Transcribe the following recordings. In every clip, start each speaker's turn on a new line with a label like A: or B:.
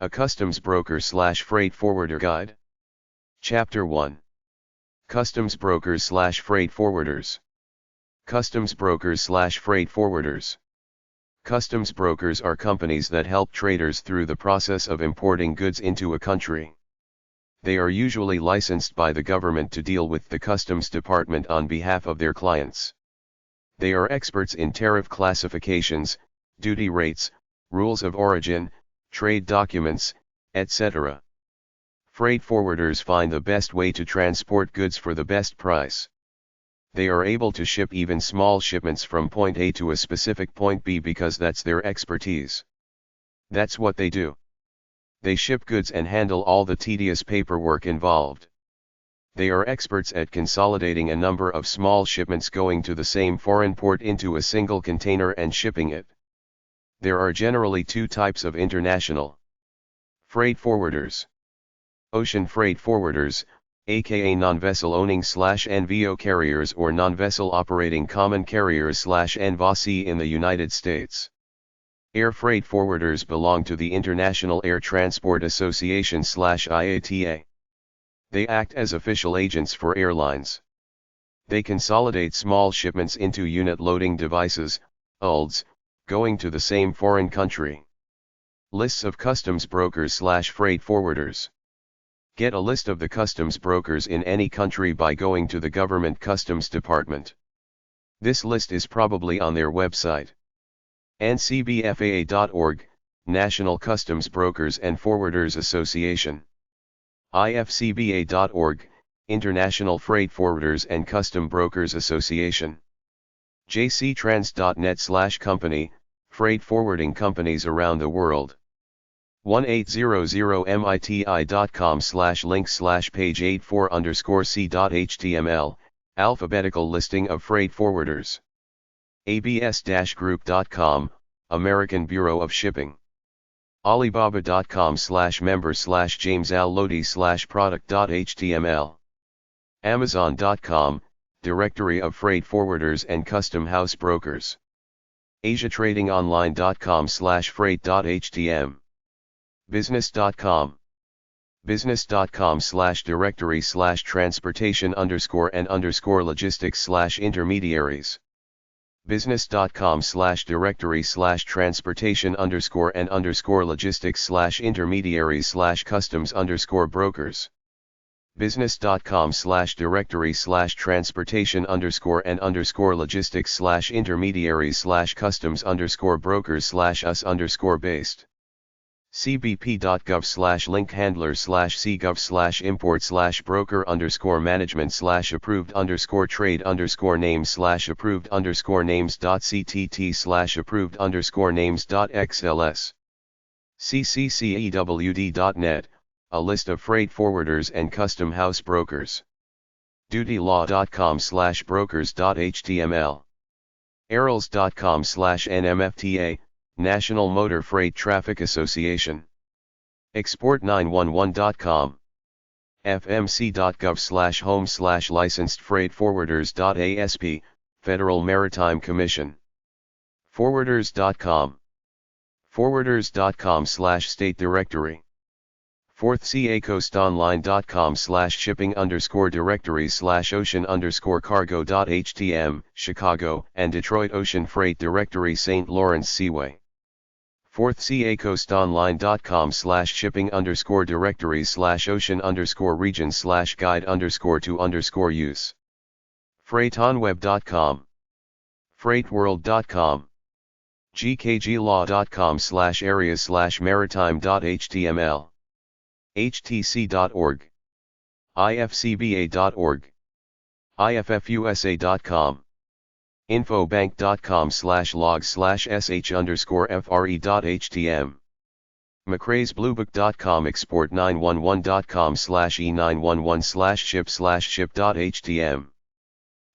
A: A Customs Broker / Freight Forwarder Guide. Chapter 1. Customs Brokers / Freight Forwarders. Customs Brokers / Freight Forwarders. Customs brokers are companies that help traders through the process of importing goods into a country. They are usually licensed by the government to deal with the Customs Department on behalf of their clients. They are experts in tariff classifications, duty rates, rules of origin, trade documents, etc. Freight forwarders find the best way to transport goods for the best price. They are able to ship even small shipments from point A to a specific point B because that's their expertise. That's what they do. They ship goods and handle all the tedious paperwork involved. They are experts at consolidating a number of small shipments going to the same foreign port into a single container and shipping it. There are generally two types of international freight forwarders. Ocean freight forwarders, aka non-vessel owning / NVO carriers or non-vessel operating common carriers / NVOC in the United States. Air freight forwarders belong to the International Air Transport Association / IATA. They act as official agents for airlines. They consolidate small shipments into unit loading devices, ULDs, going to the same foreign country. Lists of customs brokers / freight forwarders. Get a list of the customs brokers in any country by going to the government customs department. This list is probably on their website. ncbfaa.org, National Customs Brokers and Forwarders Association. ifcba.org, International Freight Forwarders and Custom Brokers Association. jctrans.net / company, freight forwarding companies around the world. 1800miti.com /link /page 84_c.html, alphabetical listing of freight forwarders. abs-group.com, American Bureau of Shipping. alibaba.com /member /James Al Lodi /product.html. amazon.com, Directory of Freight Forwarders and Custom House Brokers. asiatradingonline.com /freight.htm. business.com. business.com /directory /transportation_and_logistics /intermediaries. business.com /directory /transportation_and_logistics /intermediaries /customs_brokers. business.com /directory /transportation_and_logistics /intermediaries /customs_brokers /us_based. cbp.gov /link-handler /cgov /import/broker_management /approved_trade_name /approved_names.ctt /approved_names.xls. cccewd.net, a list of freight forwarders and custom house brokers. dutylaw.com /brokers.html. arils.com /nmfta, National Motor Freight Traffic Association. export911.com. fmc.gov /home /licensed freight forwarders.asp, Federal Maritime Commission. forwarders.com. forwarders.com /state directory. 4thCaCoastonline.com /shipping_directories /ocean_cargo.htm, Chicago and Detroit Ocean Freight Directory St. Lawrence Seaway. 4thCaCoastonline.com /shipping_directories /ocean_region /guide_to_use. freightonweb.com. freightworld.com. gkglaw.com /areas /maritime.html. htc.org. ifcba.org. iffusa.com. infobank.com /log/sh_fre.htm. mcraesbluebook.com. export911.com /e911/ship/ship.htm.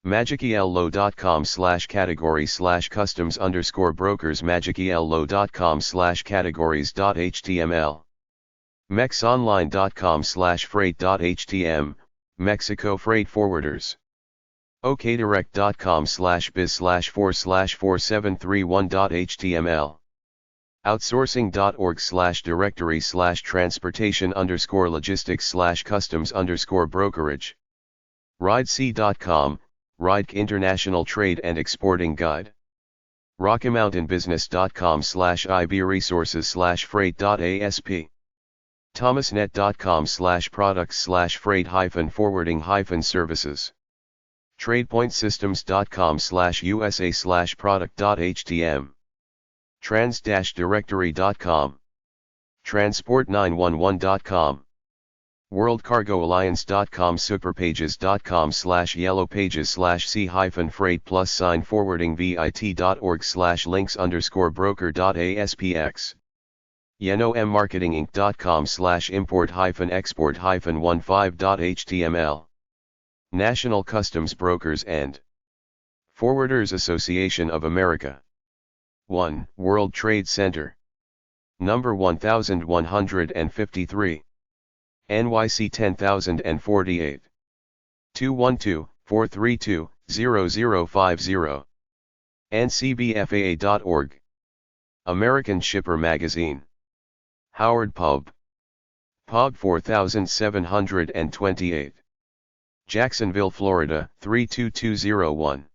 A: magicello.com /category /customs_brokers. magicello.com /categories.html. mexonline.com /freight.htm, Mexico Freight Forwarders. okdirect.com /biz/4/4731.html. outsourcing.org/directory/transportation_logistics/customs_brokerage. RideC.com, Ride International Trade and Exporting Guide. RockyMountainBusiness.com/IBResources/freight.asp. thomasnet.com/products/freight-forwarding-services. TradePointSystems.com/USA/product.htm. Trans-directory.com. Transport911.com. WorldCargoAlliance.com. Superpages.com/yellowpages/c-freight+sign-forwarding-vit.org/links_broker.aspx. YanoMMarketing.com/import-export-15.5.html. National Customs Brokers and Forwarders Association of America. 1. World Trade Center. Number 1153. NYC 10048. 212-432-0050. ncbfaa.org. American Shipper Magazine. Howard Pub. Pub 4728. Jacksonville, Florida 32201.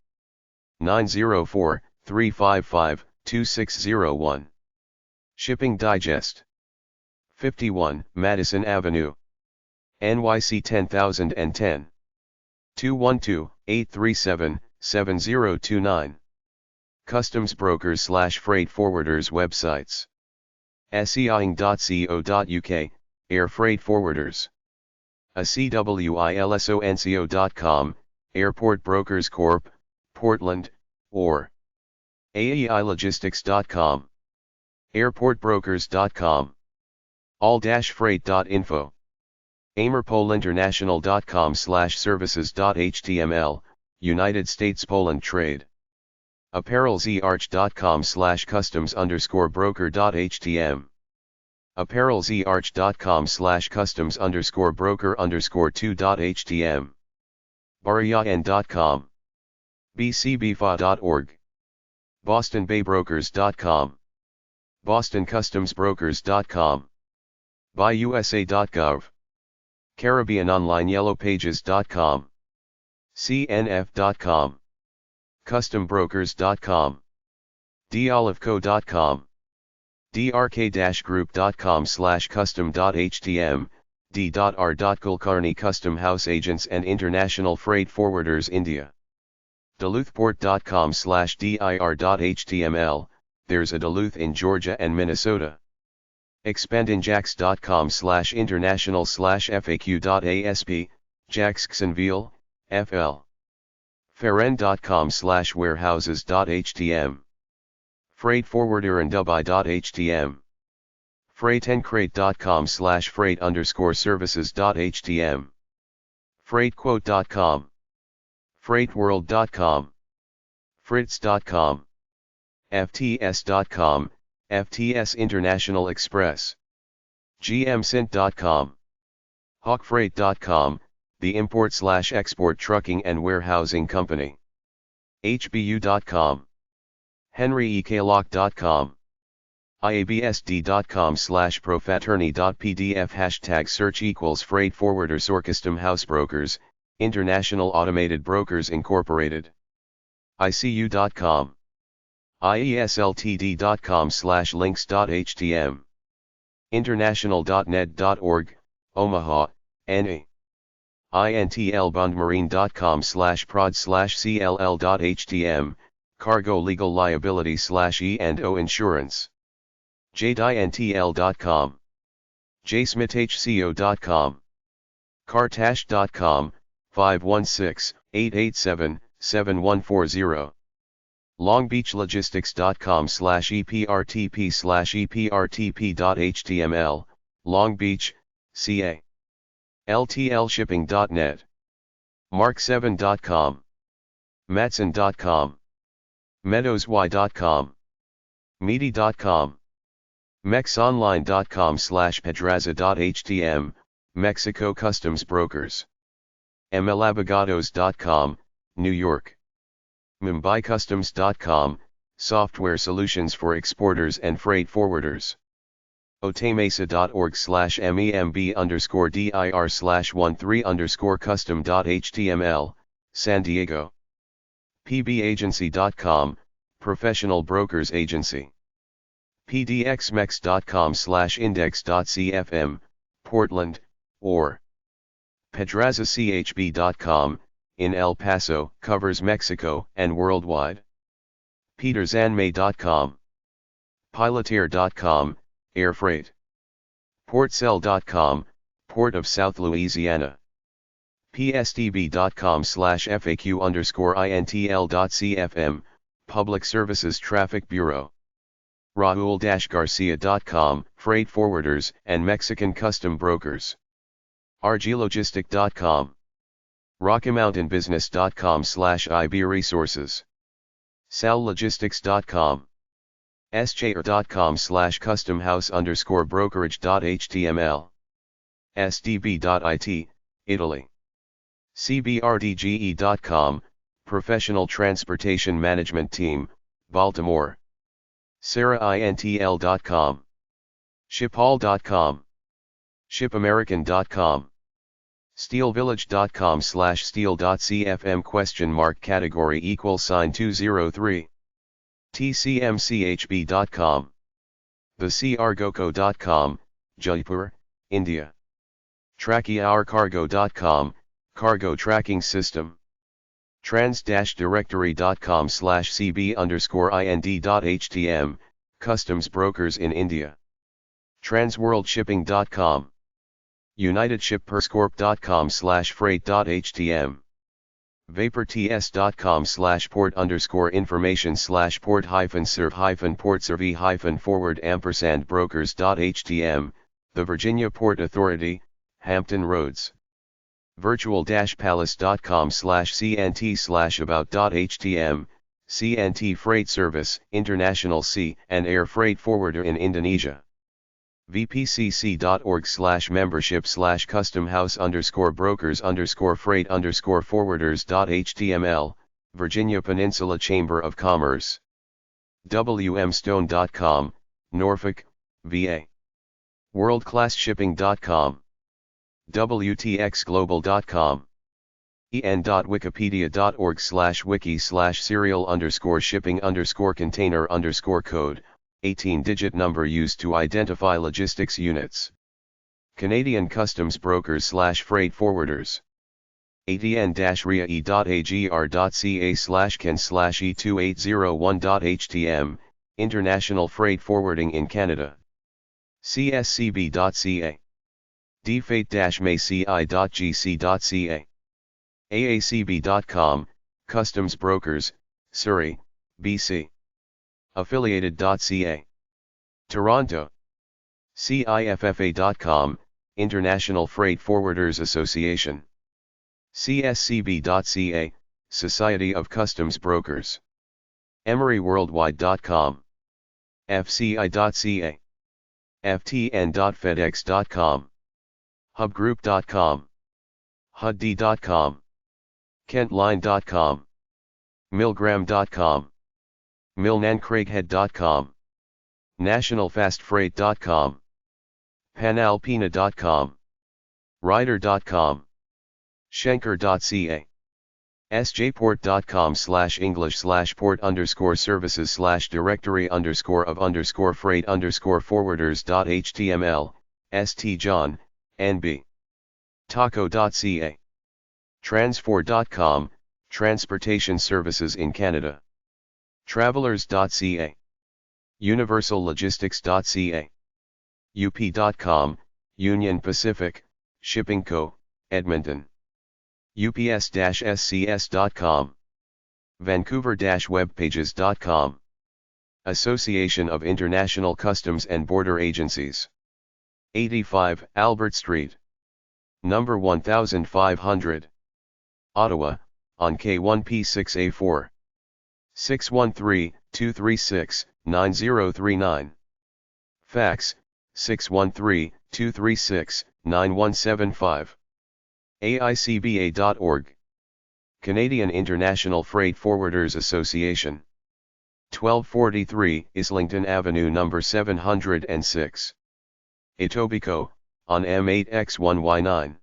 A: 904-355-2601. Shipping Digest. 51 Madison Avenue, NYC 10010. 212-837-7029. Customs Brokers/Freight Forwarders websites. seing.co.uk, Air Freight Forwarders. acwilsonco.com, Airport Brokers Corp., Portland, or aeilogistics.com. airportbrokers.com. all-freight.info. amerpolinternational.com/services.html, United States Poland Trade. apparelzarch.com/customs_broker.htm. apparelzarch.com/customs_broker_2.htm. baryaN.com. bcbfa.org. bostonbaybrokers.com. bostoncustoms-brokers.com. buyusa.gov. caribbeanonlineyellowpages.com. cnf.com. custombrokers.com. dolivco.com. drk-group.com/custom.htm, d.r. Kulkarni Custom House Agents and International Freight Forwarders India. duluthport.com/dir.html, there's a Duluth in Georgia and Minnesota. expandinjax.com/international/faq.asp, Jacksonville, FL. feren.com/warehouses.htm. Freight Forwarder and Dubai.htm. freightenCrate.com/freight_services.htm. freightquote.com. freightworld.com. fritz.com. fts.com, FTS International Express. gmcint.com. hawkfreight.com, the import/export trucking and warehousing company. hbu.com. henryeklock.com. iabsd.com/profraternity.pdf #search = freight forwarders House Brokers, International Automated Brokers Incorporated. icu.com. iesltd.com/links.htm. international.net.org, Omaha, NA. intlbondmarine.com/prod/cll.htm, cargo legal liability/E&O insurance. jdintl.com. jsmithhco.com. cartash.com, 516-887-7140. longbeachlogistics.com/eprtp/eprtp.html, Long Beach, CA. ltlshipping.net. mark7.com. matson.com. meadowsy.com. meaty.com. mexonline.com/pedraza.htm, Mexico Customs Brokers. mlabogados.com, New York. mumbaicustoms.com, software solutions for exporters and freight forwarders. otemesa.org/memb_dir/13_custom.html, San Diego. pbagency.com, professional brokers agency. pdxmex.com/index.cfm, Portland, or pedrazachb.com, in El Paso, covers Mexico and worldwide. peterzanmay.com. pilotair.com, air freight. portcell.com, Port of South Louisiana. pstb.com/faq_intl.cfm, Public Services Traffic Bureau. Raul-Garcia.com, freight forwarders and Mexican custom brokers. rglogistic.com. RockyMountainBusiness.com/IB resources. sallogistics.com. schaer.com/customhouse_brokerage.html. sdb.it, Italy. cbrdge.com, Professional Transportation Management Team, Baltimore. sarahintl.com. shiphall.com. shipamerican.com. steelvillage.com/steel.cfm category =203. tcmchb.com. thecrgoco.com, Jaipur, India. trackyhourcargo.com, cargo tracking system. trans-directory.com/cb_ind.htm, customs brokers in India. transworldshipping.com. unitedshipperscorp.com/freight.htm. vaports.com/port_information/port-serve-forward_brokers.htm, the Virginia Port Authority, Hampton Roads. virtual-palace.com/cnt/about.htm, CNT Freight Service, International Sea and Air Freight Forwarder in Indonesia. vpcc.org/membership/customhouse_brokers_freight_forwarders.html, Virginia Peninsula Chamber of Commerce. wmstone.com, Norfolk, VA. worldclassshipping.com. wtxglobal.com. en.wikipedia.org/wiki/serial_shipping_container_code, 18-digit number used to identify logistics units. Canadian Customs Brokers/Freight Forwarders. atn-rea.ag.ca/can/e2801.htm, International Freight Forwarding in Canada. cscb.ca. dfate-maci.gc.ca. aacb.com, Customs Brokers, Surrey, BC. affiliated.ca. Toronto. ciffa.com, International Freight Forwarders Association. cscb.ca, Society of Customs Brokers. emeryworldwide.com. fci.ca. ftn.fedex.com. hubgroup.com. hudd.com. kentline.com. milgram.com. milnancraighead.com. nationalfastfreight.com. panalpina.com. rider.com. schenker.ca. sjport.com/english/port_services/directory_of_freight_forwarders.html, stjohn, nb. taco.ca. transfor.com, Transportation Services in Canada. travelers.ca. universallogistics.ca. up.com, Union Pacific, Shipping Co., Edmonton. ups-scs.com. vancouver-webpages.com. Association of International Customs and Border Agencies. 85 Albert Street. Number 1500. Ottawa, on K1P6A4. 613-236-9039. Fax, 613-236-9175. aicba.org. Canadian International Freight Forwarders Association. 1243 Islington Avenue number 706. Etobicoke, on M8X1Y9.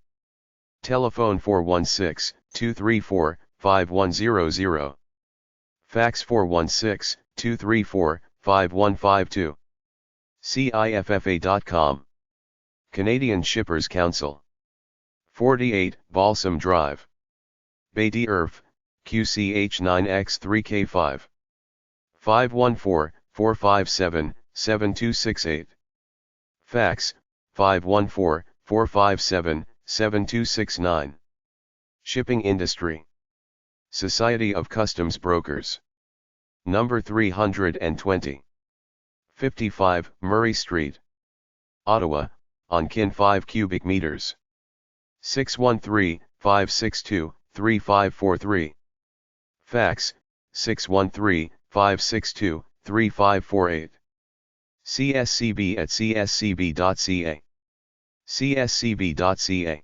A: Telephone 416-234-5100. Fax 416-234-5152. CIFFA.com. Canadian Shippers Council. 48 Balsam Drive. Beatty Irf, QCH9X3K5. 514-457-7268. Fax, 514-457-7269. Shipping Industry. Society of Customs Brokers. Number 320. 55 Murray Street. Ottawa, on Kin 5 cubic meters. 613-562-3543. Fax, 613-562-3548. CSCB@cscb.ca. cscb.ca